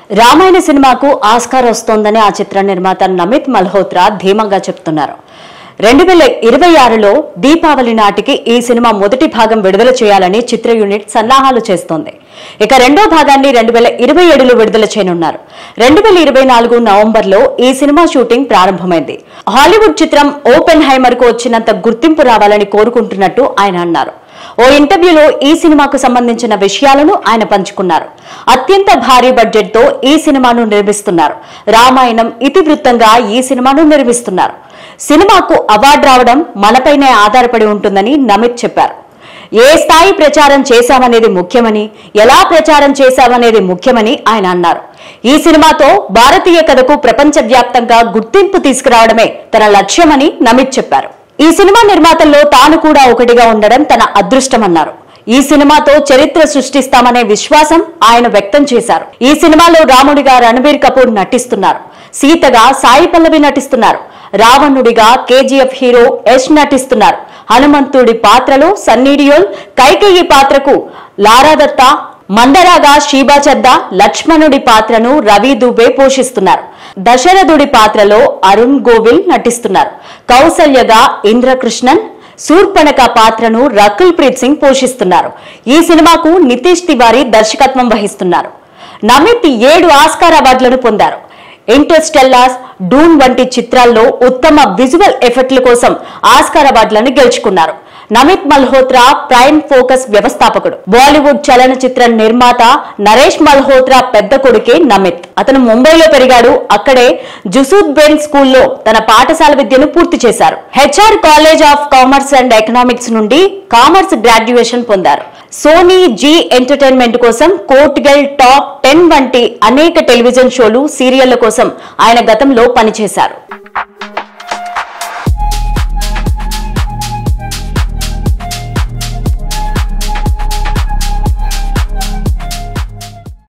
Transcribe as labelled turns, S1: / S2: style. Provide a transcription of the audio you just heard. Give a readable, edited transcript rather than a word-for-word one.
S1: రామాయణ సినిమాకు ఆస్కార్ వస్తోందని ఆ చిత్ర నిర్మాత నమిత్ మల్హోత్రా ధీమంగా చెప్తున్నారు. 2026లో దీపావళి నాటికి ఈ సినిమా మొదటి భాగం విడుదల చేయాలని చిత్ర యూనిట్ సన్నాహాలు చేస్తోంది. ఇక రెండో భాగాన్ని 2027లో విడుదల చేయనున్నారు. 2024 నవంబర్లో ఈ సినిమా షూటింగ్ ప్రారంభమైంది. హాలీవుడ్ చిత్రం ఓపెన్ హైమర్ కు వచ్చినంత గుర్తింపు రావాలని కోరుకుంటున్నట్టు ఆయన అన్నారు. ఓ ఇంటర్వ్యూలో ఈ సినిమాకు సంబంధించిన విషయాలను ఆయన పంచుకున్నారు. అత్యంత భారీ బడ్జెట్ తో ఈ సినిమాను నిర్మిస్తున్నారు. రామాయణం ఇతివృత్తంగా ఈ సినిమాను నిర్మిస్తున్నారు. సినిమాకు అవార్డు రావడం మనపైనే ఆధారపడి ఉంటుందని నమిత్ చెప్పారు. ఏ స్థాయి ప్రచారం చేశామనేది ముఖ్యమని, ఎలా ప్రచారం చేశామనేది ముఖ్యమని ఆయన అన్నారు. ఈ సినిమాతో భారతీయ కథకు ప్రపంచవ్యాప్తంగా గుర్తింపు తీసుకురావడమే తన లక్ష్యమని నమిత్ చెప్పారు. ఈ సినిమా నిర్మాతల్లో తాను కూడా ఒకటిగా ఉండడం తన అదృష్టమన్నారు. ఈ సినిమాతో చరిత్ర సృష్టిస్తామనే విశ్వాసం ఆయన వ్యక్తం చేశారు. ఈ సినిమాలో రాముడిగా రణబీర్ కపూర్ నటిస్తున్నారు. సీతగా సాయి పల్లవి నటిస్తున్నారు. రావణుడిగా కేజీఎఫ్ హీరో యష్ నటిస్తున్నారు. హనుమంతుడి పాత్రలో సన్నీ డియోల్, కైకేయి పాత్రకు లారా దత్తా, మందరాగా షీబా చద్దా, లక్ష్మణుడి పాత్రను రవి దుబే పోషిస్తున్నారు. దశరథుడి పాత్రలో అరుణ్ గోవిల్ నటిస్తున్నారు. కౌసల్యగా ఇంద్రకృష్ణన్, శూర్పణఖ పాత్రను రకుల్ ప్రీత్ సింగ్ పోషిస్తున్నారు. ఈ సినిమాకు నితీష్ తివారీ దర్శకత్వం వహిస్తున్నారు. నమిత్ 7 ఆస్కార్ అవార్డులను పొందారు. ఇంటర్స్టెల్లార్, డూన్ వంటి చిత్రాల్లో ఉత్తమ విజువల్ ఎఫెక్ట్ల కోసం ఆస్కార్ అవార్డులను గెలుచుకున్నారు. నమిత్ మల్హోత్రా ప్రైమ్ ఫోకస్ వ్యవస్థాపకుడు. బాలీవుడ్ చలనచిత్ర నిర్మాత నరేష్ మల్హోత్రా పెద్ద కొడుకే నమిత్. అతను ముంబైలో పెరిగాడు. అక్కడే జుసూద్బేన్ స్కూల్లో తన పాఠశాల విద్యను పూర్తి చేశారు. HR college of commerce and economics నుండి కామర్స్ గ్రాడ్యుయేషన్ పొందారు. సోనీ జీ ఎంటర్టైన్మెంట్ కోసం కోర్ట్ గర్ల్, టాప్ 10 వంటి అనేక టెలివిజన్ షోలు, సీరియళ్ల కోసం ఆయన గతంలో పనిచేశారు.